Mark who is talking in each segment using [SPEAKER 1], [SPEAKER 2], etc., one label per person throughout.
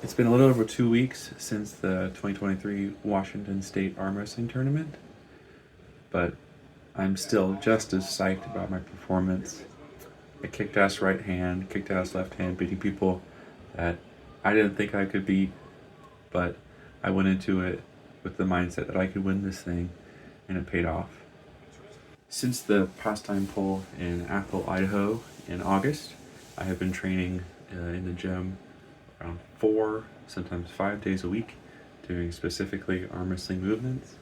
[SPEAKER 1] It's been a little over 2 weeks since the 2023 Washington State arm wrestling tournament, but I'm still just as psyched about my performance. I kicked ass right hand, kicked ass left hand, beating people that I didn't think I could beat, but I went into it with the mindset that I could win this thing, and it paid off. Since the pastime poll in Athol, Idaho in August, I have been training in the gym around 4, sometimes 5 days a week, doing specifically arm wrestling movements.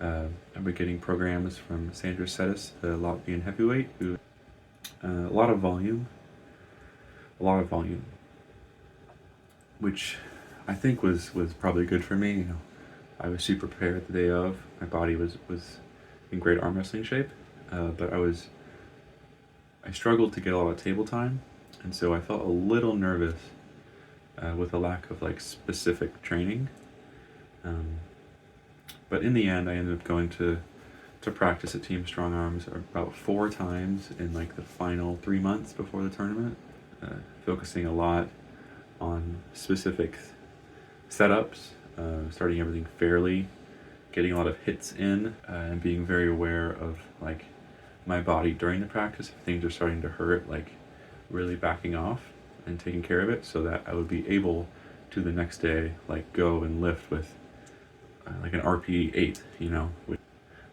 [SPEAKER 1] I've been getting programs from Sandra Settis, the Latvian heavyweight, who a lot of volume, which I think was probably good for me. I was super prepared the day of. My body was in great arm wrestling shape, but I struggled to get a lot of table time, and so I felt a little nervous with a lack of specific training. But in the end, I ended up going to practice at Team Strong Arms about 4 times in the final 3 months before the tournament, focusing a lot on specific setups, starting everything fairly, getting a lot of hits in, and being very aware of my body during the practice. If things are starting to hurt, really backing off and taking care of it, so that I would be able to the next day go and lift with an RP 8,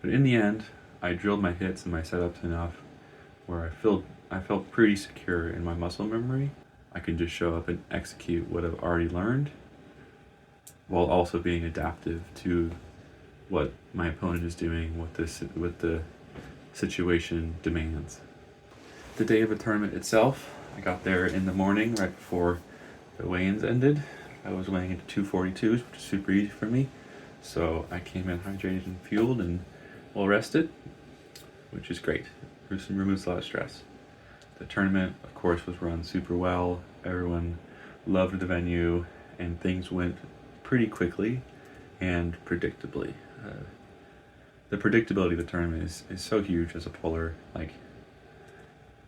[SPEAKER 1] But in the end, I drilled my hits and my setups enough where I felt pretty secure in my muscle memory. I can just show up and execute what I've already learned, while also being adaptive to what my opponent is doing, what the situation demands. The day of the tournament itself, I got there in the morning right before the weigh-ins ended. I was weighing into 242s, which is super easy for me. So I came in hydrated and fueled and well rested, which is great. Removes a lot of stress. The tournament, of course, was run super well. Everyone loved the venue, and things went pretty quickly and predictably. The predictability of the tournament is so huge as a puller.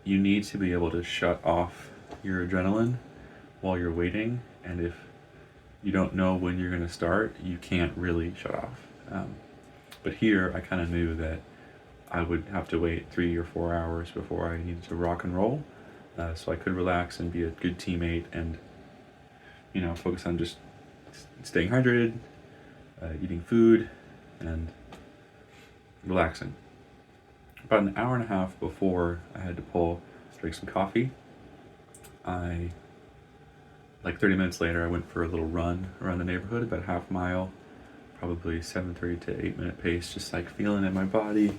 [SPEAKER 1] You need to be able to shut off your adrenaline while you're waiting, and if you don't know when you're going to start, you can't really shut off. But here, I kind of knew that I would have to wait 3 or 4 hours before I needed to rock and roll, so I could relax and be a good teammate and, focus on just staying hydrated, eating food, and relaxing. About an hour and a half before I had to drink some coffee, 30 minutes later, I went for a little run around the neighborhood, about half a mile, probably 7:30 to 8 minute pace, just feeling in my body,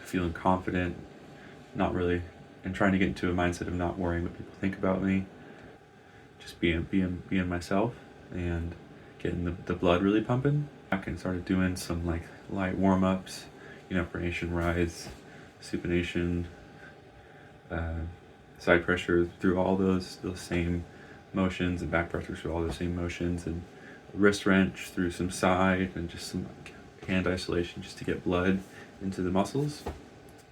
[SPEAKER 1] feeling confident, not really, and trying to get into a mindset of not worrying what people think about me, just being myself and getting the blood really pumping. I started doing some light warm-ups, pronation rise, supination, side pressure through all those same motions, and back pressure through all those same motions, and wrist wrench through some side, and just some hand isolation just to get blood into the muscles.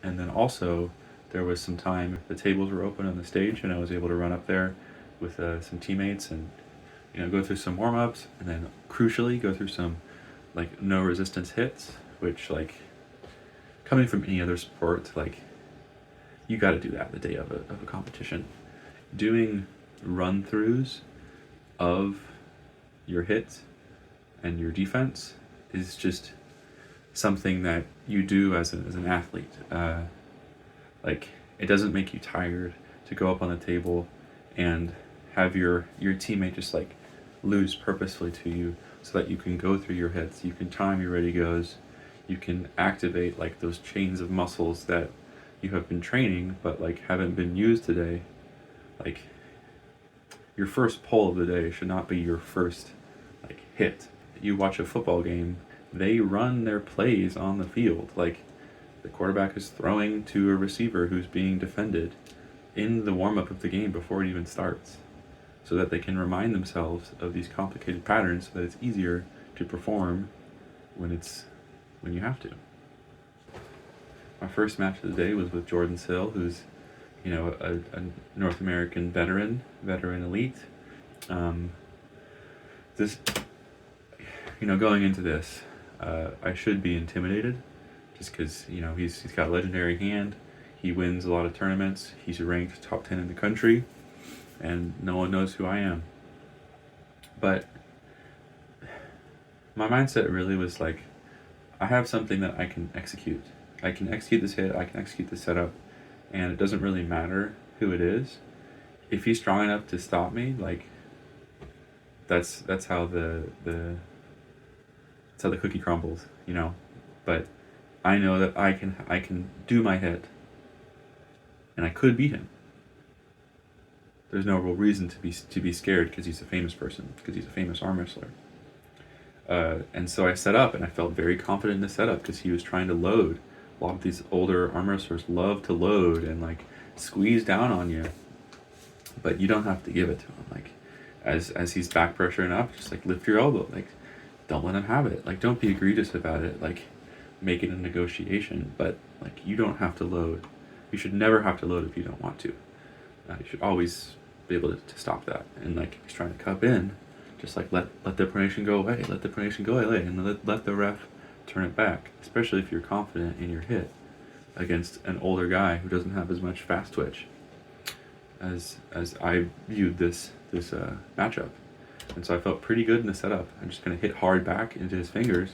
[SPEAKER 1] And then also there was some time, the tables were open on the stage, and I was able to run up there with some teammates and go through some warm-ups, and then crucially go through some no resistance hits, which coming from any other sport, you got to do that the day of a competition. Doing run-throughs of your hits and your defense is just something that you do as an athlete. It doesn't make you tired to go up on the table and have your teammate just lose purposefully to you, so that you can go through your hits, you can time your ready goes, you can activate those chains of muscles that you have been training but haven't been used today. Your first pull of the day should not be your first hit. You watch a football game, they run their plays on the field. The quarterback is throwing to a receiver who's being defended in the warm-up of the game before it even starts, so that they can remind themselves of these complicated patterns, so that it's easier to perform when you have to. My first match of the day was with Jordan Sill, who's a North American veteran elite. This, going into this, I should be intimidated, just because he's got a legendary hand. He wins a lot of tournaments. He's ranked top 10 in the country, and no one knows who I am. But my mindset really was like, I have something that I can execute. I can execute this hit. I can execute this setup, and it doesn't really matter who it is. If he's strong enough to stop me, like, that's how the cookie crumbles, But I know that I can do my hit, and I could beat him. There's no real reason to be scared because he's a famous person, because he's a famous arm wrestler. And so I set up, and I felt very confident in the setup because he was trying to load. A lot of these older arm wrestlers love to load and like squeeze down on you, but you don't have to give it to him. Like, as he's back pressuring up, just like lift your elbow. Like, don't let him have it. Like, don't be egregious about it. Like, make it a negotiation, but like, you don't have to load. You should never have to load if you don't want to. You should always be able to stop that. And like, if he's trying to cup in, just like let the pronation go away. Let the pronation go away, and let the ref turn it back. Especially if you're confident in your hit against an older guy who doesn't have as much fast twitch as I viewed this matchup. And so I felt pretty good in the setup. I'm just gonna hit hard back into his fingers,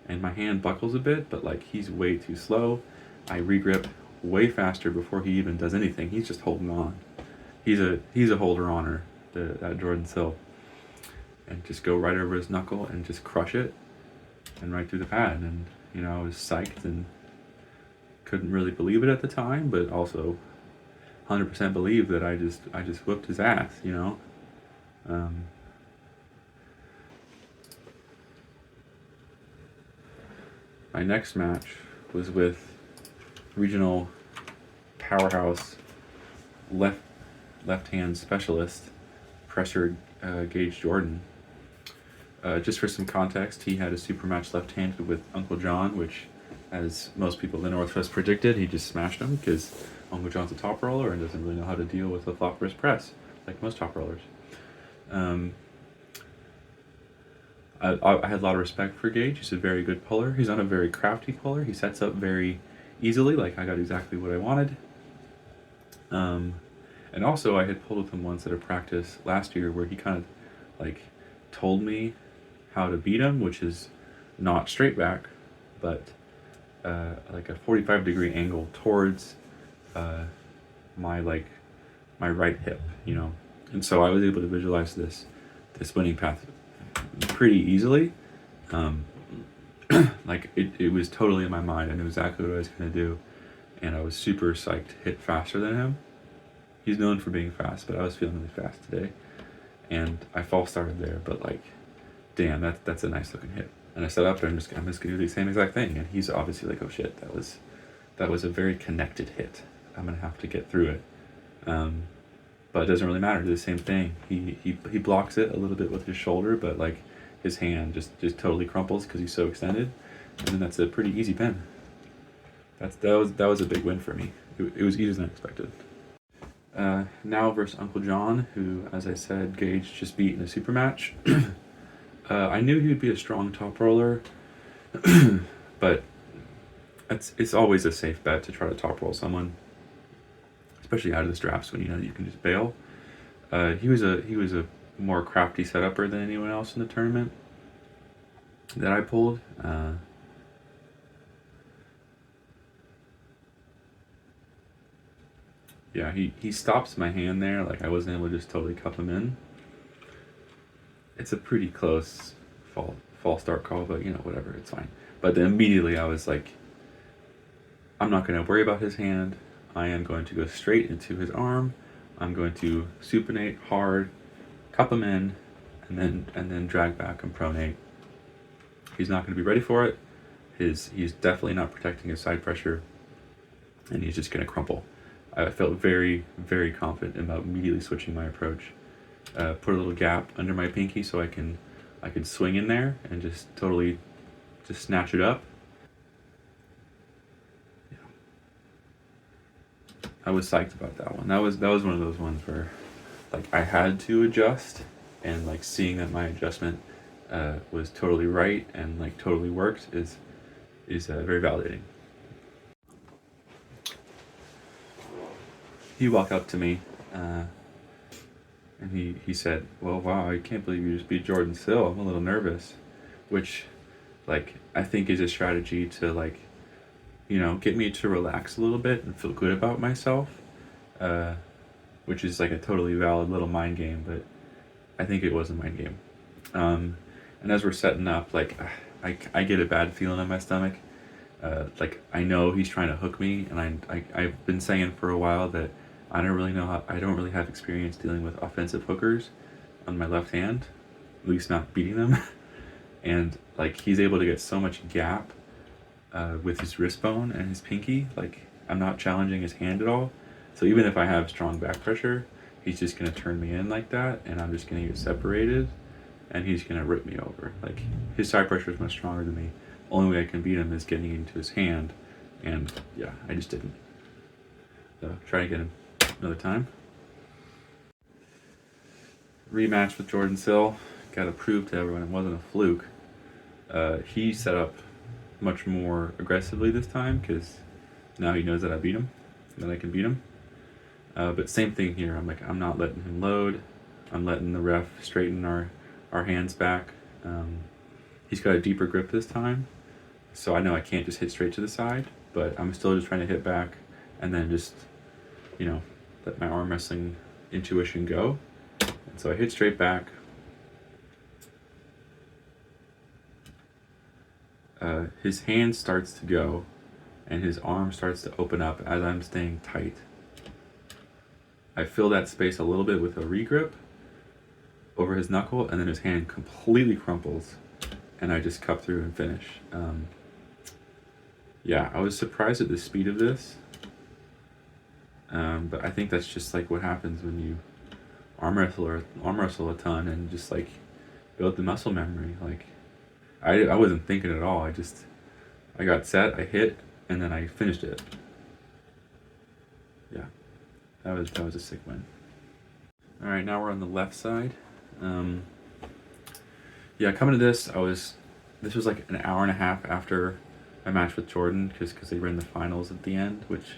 [SPEAKER 1] and my hand buckles a bit, but like, he's way too slow. I regrip way faster before he even does anything. He's just holding on. He's a holder honor, that Jordan Sill, and just go right over his knuckle and just crush it, and right through the pad. And I was psyched and couldn't really believe it at the time, but also 100% believe that I just whipped his ass. My next match was with regional powerhouse left-hand specialist, pressured Gage Jordan. Just for some context, he had a super match left-handed with Uncle John, which, as most people in the Northwest predicted, he just smashed him because Uncle John's a top roller and doesn't really know how to deal with a flop wrist press, like most top rollers. I had a lot of respect for Gage. He's a very good puller. He's not a very crafty puller. He sets up very easily, like I got exactly what I wanted. And also, I had pulled with him once at a practice last year where he kind of like told me how to beat him, which is not straight back, but like a 45-degree angle towards my right hip, And so I was able to visualize this winning path pretty easily. Like, it was totally in my mind. I knew exactly what I was going to do, and I was super psyched to hit faster than him. He's known for being fast, but I was feeling really fast today, and I false started there. But like, damn, that's a nice looking hit. And I set up there, I'm just gonna do the same exact thing. And he's obviously like, oh shit, that was a very connected hit. I'm gonna have to get through it. But it doesn't really matter. Do the same thing. He blocks it a little bit with his shoulder, but like, his hand just totally crumples because he's so extended, and then that's a pretty easy pin. That was a big win for me. It was easier than expected. Now versus Uncle John, who, as I said, Gage just beat in a super match. I knew he would be a strong top roller, but it's always a safe bet to try to top roll someone, especially out of the straps when you can just bail. He was a more crafty setupper than anyone else in the tournament that I pulled. Yeah, he stops my hand there. Like, I wasn't able to just totally cup him in. It's a pretty close false start call, but whatever, it's fine. But then immediately I was like, I'm not going to worry about his hand. I am going to go straight into his arm. I'm going to supinate hard, cup him in, and then drag back and pronate. He's not going to be ready for it. He's definitely not protecting his side pressure, and he's just going to crumple. I felt very, very confident about immediately switching my approach. Put a little gap under my pinky so I could swing in there and just totally just snatch it up. Yeah. I was psyched about that one. That was one of those ones where, like, I had to adjust and like seeing that my adjustment was totally right and like totally worked is very validating. He walked up to me and he said, "Well, wow, I can't believe you just beat Jordan Sill. I'm a little nervous," which like I think is a strategy to like get me to relax a little bit and feel good about myself, uh, which is like a totally valid little mind game, but I think it was a mind game. And as we're setting up, like I get a bad feeling in my stomach. Like I know he's trying to hook me, and I've been saying for a while that I don't really have experience dealing with offensive hookers on my left hand, at least not beating them. And like he's able to get so much gap with his wrist bone and his pinky. Like I'm not challenging his hand at all. So even if I have strong back pressure, he's just gonna turn me in like that, and I'm just gonna get separated, and he's gonna rip me over. Like his side pressure is much stronger than me. Only way I can beat him is getting into his hand, and yeah, I just didn't. So try to get him another time. Rematch with Jordan Sill. Got to prove to everyone it wasn't a fluke. He set up much more aggressively this time because now he knows that I beat him, that I can beat him. But same thing here. I'm not letting him load. I'm letting the ref straighten our hands back. He's got a deeper grip this time, so I know I can't just hit straight to the side, but I'm still just trying to hit back and then just, let my arm wrestling intuition go. And so I hit straight back. His hand starts to go and his arm starts to open up as I'm staying tight. I fill that space a little bit with a regrip over his knuckle, and then his hand completely crumples, and I just cup through and finish. Yeah, I was surprised at the speed of this, but I think that's just like what happens when you arm wrestle a ton and just like build the muscle memory. Like I wasn't thinking at all. I got set, I hit, and then I finished it. Yeah, that was a sick win. All right, now we're on the left side. Yeah, coming to this, this was like an hour and a half after my match with Jordan, because they ran the finals at the end, which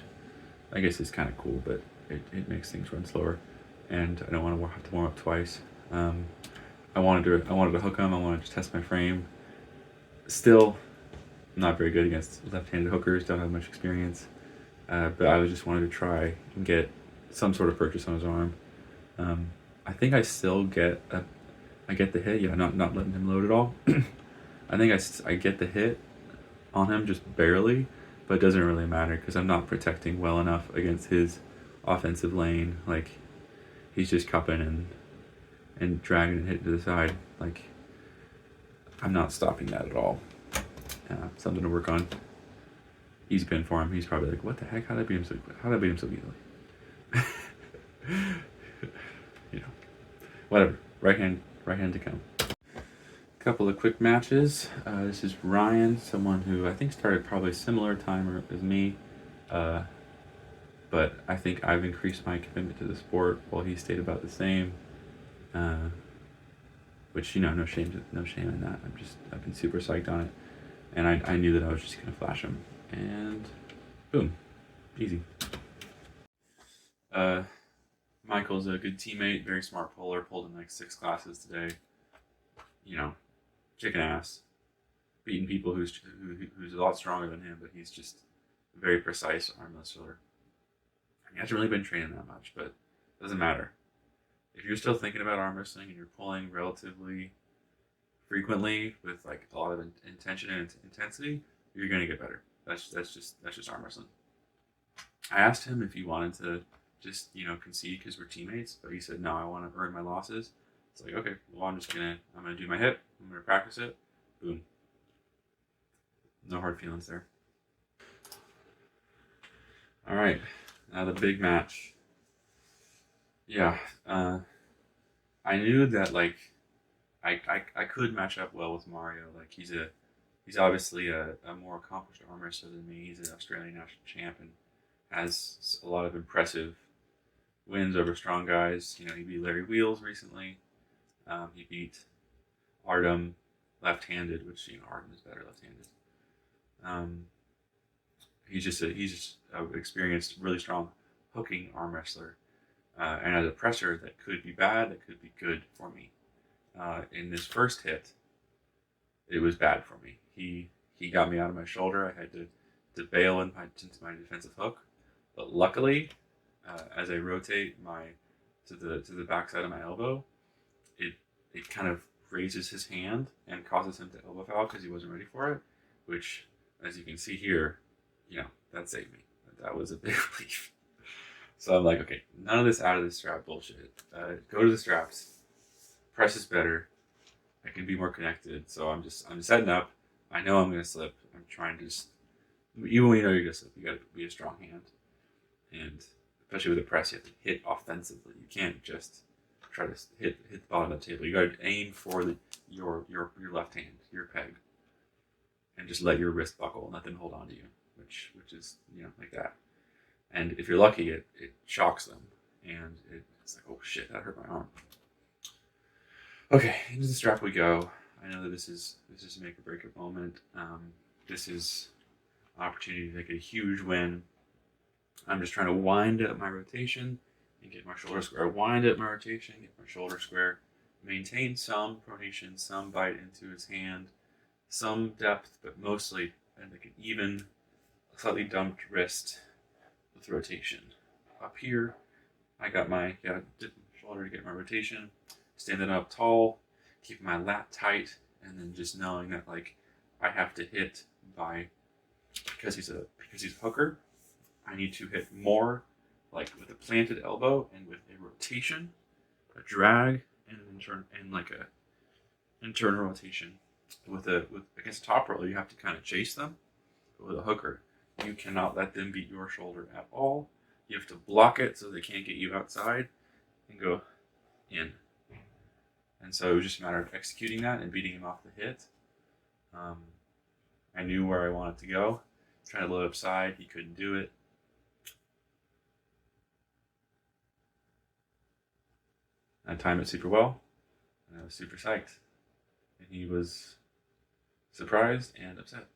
[SPEAKER 1] I guess is kind of cool, but it makes things run slower, and I don't want to have to warm up twice. I wanted to hook him. I wanted to test my frame. Still, not very good against left-handed hookers. Don't have much experience, but I was just wanted to try and get some sort of purchase on his arm. I think I get the hit. Yeah, not letting him load at all. I think I get the hit on him just barely, but it doesn't really matter because I'm not protecting well enough against his offensive lane. Like he's just cupping and dragging and hitting to the side. Like I'm not stopping that at all. Something to work on. Easy pin for him. He's probably like, "What the heck? How did I beat him so easily?" Whatever. Right hand to come. Couple of quick matches. This is Ryan, someone who I think started probably similar time as me, but I think I've increased my commitment to the sport while he stayed about the same. Which no shame in that. I've been super psyched on it, and I knew that I was just gonna flash him, and boom, easy. Michael's a good teammate, very smart puller, pulled in like 6 classes today. Chicken ass, beating people who's a lot stronger than him, but he's just a very precise arm wrestler. He hasn't really been training that much, but it doesn't matter. If you're still thinking about arm wrestling and you're pulling relatively frequently with like a lot of intention and intensity, you're gonna get better. That's just arm wrestling. I asked him if he wanted to just concede because we're teammates, but he said no. I want to earn my losses. It's like, okay, well I'm gonna do my hip. I'm gonna practice it. Boom. No hard feelings there. All right, now the big match. Yeah, I knew that like I could match up well with Mario. Like he's obviously a more accomplished arm wrestler than me. He's an Australian national champ and has a lot of impressive wins over strong guys. He beat Larry Wheels recently. He beat Artem left-handed, which Artem is better left-handed. He's just an experienced, really strong hooking arm wrestler, and has a presser that could be bad, that could be good for me. In this first hit, it was bad for me. He got me out of my shoulder. I had to bail into my defensive hook, but luckily, as I rotate to the backside of my elbow, it kind of raises his hand and causes him to elbow foul because he wasn't ready for it, which, as you can see here, that saved me. That was a big relief. So I'm like, okay, none of this out of the strap bullshit. Go to the straps. Press is better. I can be more connected. So I'm setting up. I know I'm gonna slip. I'm trying to even when you know you're gonna slip, you gotta be a strong hand. And especially with a press, you have to hit offensively. You can't just try to hit the bottom of the table. You gotta aim for your left hand, your peg, and just let your wrist buckle and let them hold on to you, which is like that. And if you're lucky, it shocks them, and it's like, oh shit, that hurt my arm. Okay, into the strap we go. I know that this is a make or break moment. This is an opportunity to make a huge win. I'm just trying to wind up my rotation and get my shoulder square. Wind up my rotation, get my shoulder square. Maintain some pronation, some bite into his hand, some depth, but mostly like an even, slightly dumped wrist with rotation. Up here, I got my dip my shoulder to get my rotation. Standing up tall, keeping my lat tight, and then just knowing that I have to hit because he's a hooker. I need to hit more with a planted elbow and with a rotation, a drag, and a internal rotation. With against a top roller, you have to kind of chase them. But with a hooker, you cannot let them beat your shoulder at all. You have to block it so they can't get you outside and go in. And so it was just a matter of executing that and beating him off the hit. I knew where I wanted to go. Trying to load up side, he couldn't do it. I timed it super well, and I was super psyched. And he was surprised and upset.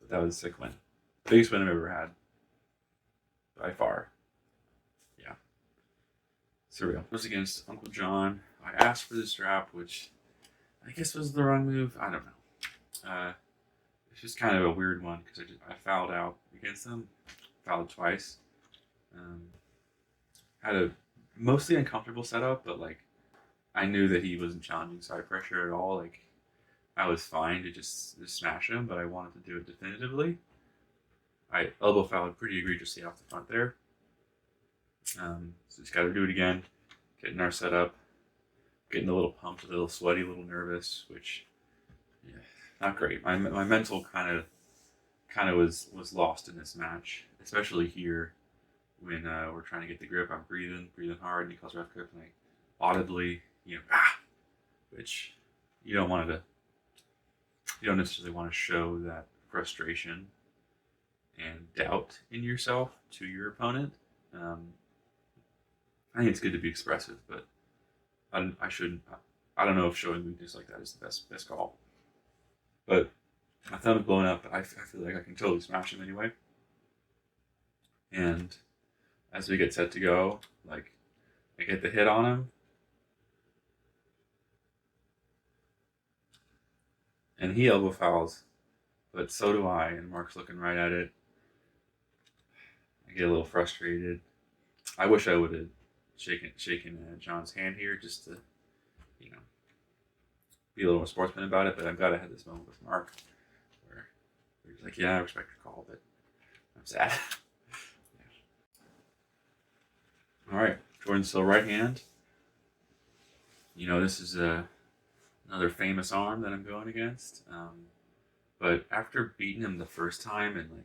[SPEAKER 1] But that was a sick win. Biggest win I've ever had. By far. Yeah. Surreal. It was against Uncle John. I asked for the strap, which I guess was the wrong move. I don't know. It's just kind of a weird one because I fouled out against them. Fouled twice. Had a mostly uncomfortable setup, but I knew that he wasn't challenging side pressure at all. I was fine to just smash him, but I wanted to do it definitively. I elbow fouled pretty egregiously off the front there. So just got to do it again. Getting our setup. Getting a little pumped, a little sweaty, a little nervous, which, not great. My mental kind of was lost in this match, especially here when we're trying to get the grip. I'm breathing hard, and he calls ref grip, and I audibly, which you don't necessarily want to show that frustration and doubt in yourself to your opponent. I think it's good to be expressive, but I don't know if showing weakness like that is the best call. But my thumb's blown up, but I feel like I can totally smash him anyway. And as we get set to go, I get the hit on him. And he elbow fouls, but so do I, and Mark's looking right at it. I get a little frustrated. I wish I would have shaken John's hand here just to, be a little more sportsman about it, but I'm glad I had this moment with Mark where he was like, yeah, I respect your call, but I'm sad. All right, Jordan Sill right hand. This is another famous arm that I'm going against. But after beating him the first time and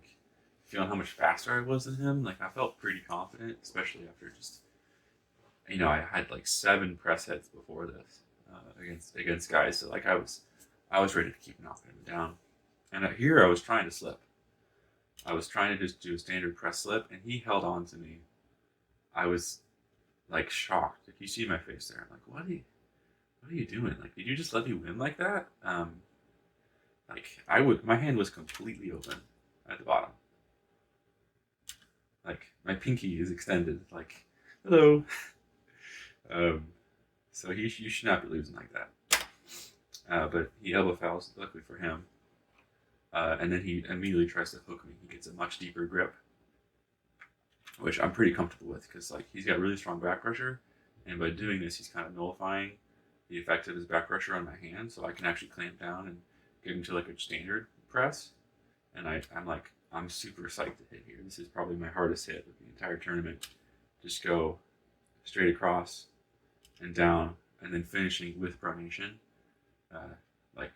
[SPEAKER 1] feeling how much faster I was than him, I felt pretty confident, especially after just, I had 7 press hits before this against guys. So I was ready to keep knocking him down. And here I was trying to slip. I was trying to just do a standard press slip, and he held on to me. I was shocked. If you see my face there, I'm like, what? what are you doing? Like, did you just let me win like that? My hand was completely open at the bottom. Like, my pinky is extended. Like, hello. Um, so you should not be losing like that. But he elbow fouls, luckily for him. And then he immediately tries to hook me. He gets a much deeper grip, which I'm pretty comfortable with because like he's got really strong back pressure, and by doing this, he's kind of nullifying the effect of his back pressure on my hand, so I can actually clamp down and get into like a standard press. And I'm super psyched to hit here. This is probably my hardest hit of the entire tournament. Just go straight across and down, and then finishing with pronation. Like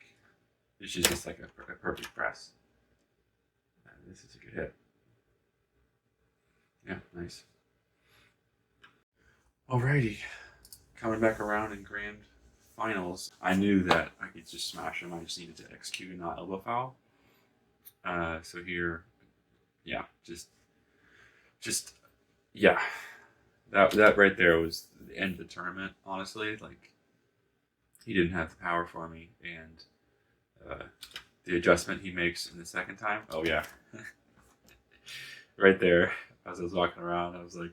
[SPEAKER 1] this is just like a perfect press. This is a good hit. Yeah, nice. Alrighty, coming back around in grand finals, I knew that I could just smash him. I just needed to execute and not elbow foul. So here, yeah, just yeah, that right there was the end of the tournament. Honestly, like he didn't have the power for me, and the adjustment he makes in the second time. Oh yeah, right there. As I was walking around, I was like,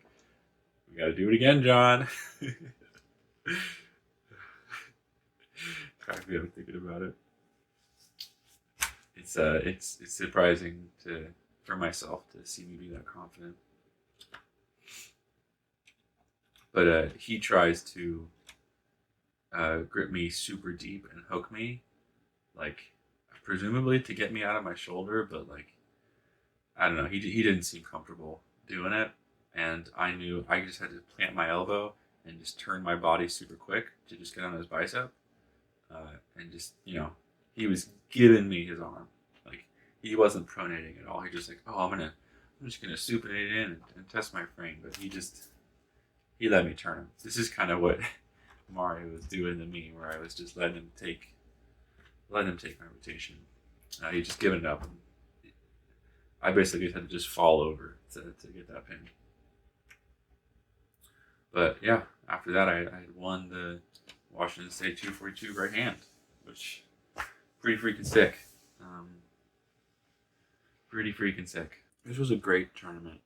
[SPEAKER 1] "We got to do it again, John." Cracked me up thinking about it. It's surprising for myself to see me be that confident. But he tries to grip me super deep and hook me, like presumably to get me out of my shoulder, but like I don't know. He didn't seem comfortable doing it, and I knew I just had to plant my elbow and just turn my body super quick to just get on his bicep, and just he was giving me his arm, like he wasn't pronating at all. He just like, oh, I'm just gonna supinate in and test my frame, but he let me turn him. This is kind of what Mario was doing to me, where I was just letting him take my rotation. He just given it up. And I basically had to just fall over to get that pin. But yeah, after that, I had won the Washington State 242 right hand, which pretty freaking sick. Pretty freaking sick. This was a great tournament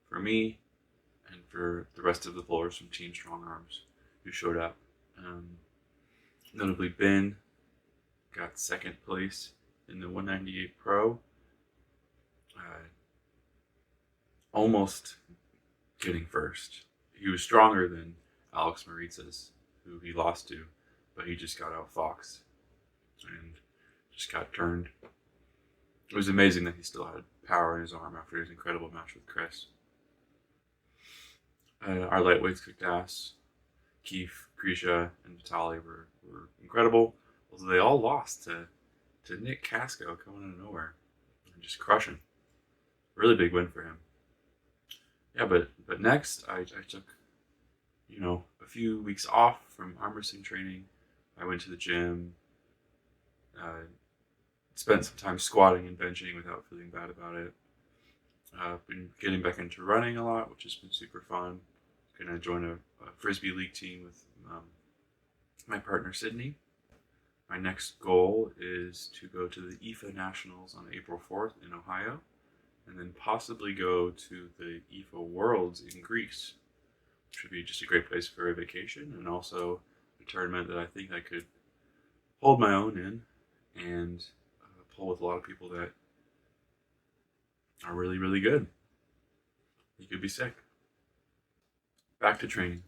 [SPEAKER 1] for me and for the rest of the bowlers from Team Strong Arms who showed up. Notably, Ben got second place in the 198 Pro. Almost getting first. He was stronger than Alex Maritzas, who he lost to, but he just got outfoxed and just got turned. It was amazing that he still had power in his arm after his incredible match with Chris. Our lightweights kicked ass. Keith, Grisha, and Vitaly were incredible, although they all lost to Nick Casco coming out of nowhere and just crushing. Really big win for him. Yeah, but next I took a few weeks off from arm wrestling training. I went to the gym, spent some time squatting and benching without feeling bad about it. Been getting back into running a lot, which has been super fun. Gonna join a frisbee league team with my partner Sydney. My next goal is to go to the IFA Nationals on April 4th in Ohio, and then possibly go to the IFA Worlds in Greece, which would be just a great place for a vacation and also a tournament that I think I could hold my own in and pull with a lot of people that are really, really good. You could be sick. Back to training.